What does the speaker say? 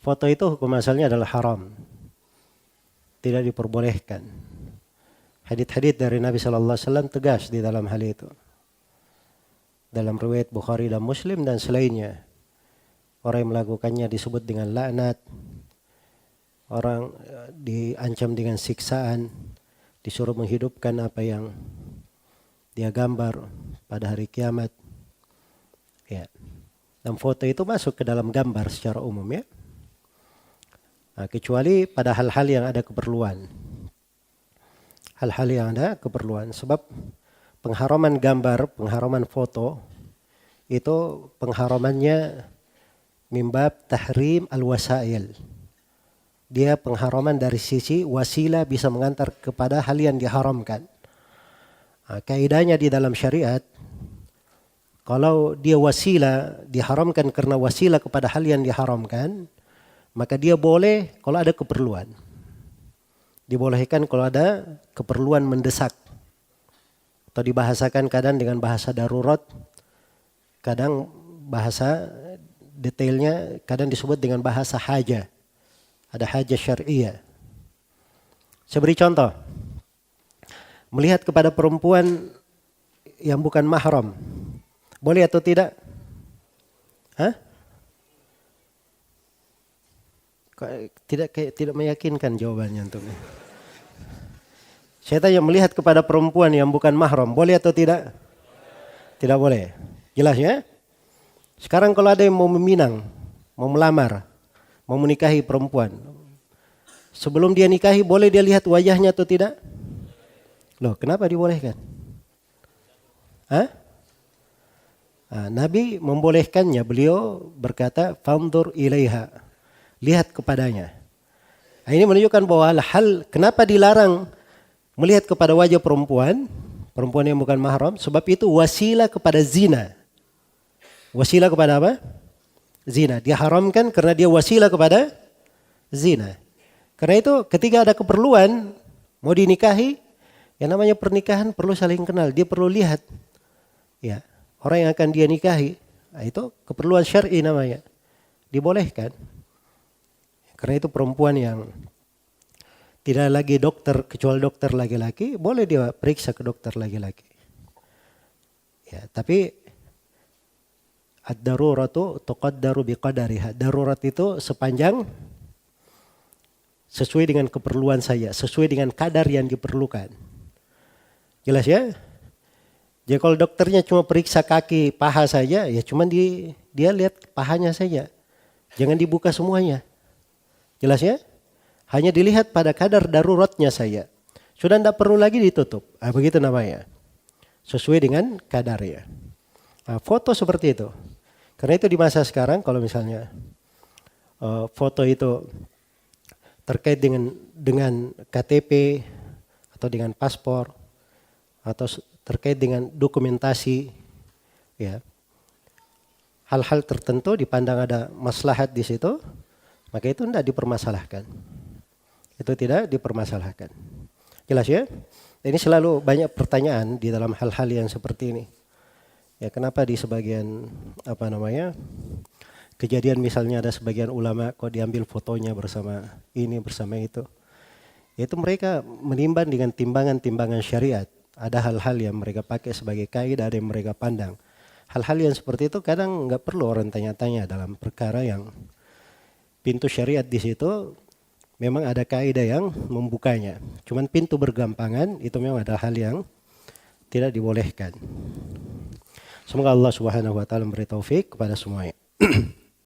foto itu hukum asalnya adalah haram. Tidak diperbolehkan. Hadits-hadits dari Nabi SAW tegas di dalam hal itu. Dalam riwayat Bukhari dan Muslim dan selainnya. Orang yang melakukannya disebut dengan laknat. Orang diancam dengan siksaan. Disuruh menghidupkan apa yang dia gambar pada hari kiamat. Ya. Dan foto itu masuk ke dalam gambar secara umum ya. Nah, kecuali pada hal-hal yang ada keperluan. Hal-hal yang ada keperluan. Sebab pengharaman gambar, pengharaman foto, itu pengharamannya mimbab tahrim al-wasail. Dia pengharaman dari sisi wasilah bisa mengantar kepada hal yang diharamkan. Nah, kaidahnya di dalam syariat, kalau dia wasilah diharamkan karena wasilah kepada hal yang diharamkan, maka dia boleh kalau ada keperluan. Dibolehkan kalau ada keperluan mendesak. Atau dibahasakan kadang dengan bahasa darurat. Kadang bahasa detailnya kadang disebut dengan bahasa hajah. Ada hajah syariah. Saya beri contoh. Melihat kepada perempuan yang bukan mahram. Boleh atau tidak? Hah? Tidak meyakinkan jawabannya untuk ini. Saya tanya, melihat kepada perempuan yang bukan mahram, boleh atau tidak? Tidak boleh. Jelas ya? Sekarang kalau ada yang mau meminang, mau melamar, mau menikahi perempuan, sebelum dia nikahi boleh dia lihat wajahnya atau tidak? Loh, kenapa dibolehkan? Hah? Nah, Nabi membolehkannya, beliau berkata, "Fanzur ilaiha." Lihat kepadanya. Nah, ini menunjukkan bahwa hal kenapa dilarang melihat kepada wajah perempuan yang bukan mahram, sebab itu wasilah kepada zina. Wasilah kepada apa? Zina. Diharamkan karena dia wasilah kepada zina. Karena itu ketika ada keperluan mau dinikahi, yang namanya pernikahan perlu saling kenal, dia perlu lihat. Ya, orang yang akan dia nikahi, nah, itu keperluan syar'i namanya. Dibolehkan. Karena itu perempuan yang tidak lagi dokter, kecuali dokter laki-laki, boleh dia periksa ke dokter laki-laki. Ya, tapi ad-daruratu tuqaddaru biqadariha. Darurat itu sepanjang sesuai dengan keperluan saya, sesuai dengan kadar yang diperlukan. Jelas ya? Jadi kalau dokternya cuma periksa kaki, paha saja, ya cuma dia lihat pahanya saja. Jangan dibuka semuanya. Jelas ya? Hanya dilihat pada kadar daruratnya saya. Sudah tidak perlu lagi ditutup. Nah, begitu namanya. Sesuai dengan kadarnya. Nah, foto seperti itu. Karena itu di masa sekarang kalau misalnya foto itu terkait dengan KTP atau dengan paspor atau terkait dengan dokumentasi, ya, hal-hal tertentu dipandang ada maslahat di situ, maka itu tidak dipermasalahkan. Itu tidak dipermasalahkan. Jelas ya? Ini selalu banyak pertanyaan di dalam hal-hal yang seperti ini. Ya, kenapa di sebagian kejadian misalnya ada sebagian ulama kok diambil fotonya bersama ini bersama itu. Itu mereka menimbang dengan timbangan-timbangan syariat. Ada hal-hal yang mereka pakai sebagai kaidah, ada yang mereka pandang. Hal-hal yang seperti itu kadang nggak perlu orang tanya-tanya dalam perkara yang pintu syariat di situ memang ada kaidah yang membukanya. Cuman pintu bergampangan itu memang ada hal yang tidak dibolehkan. Semoga Allah Subhanahu wa taala memberi taufik kepada semuanya.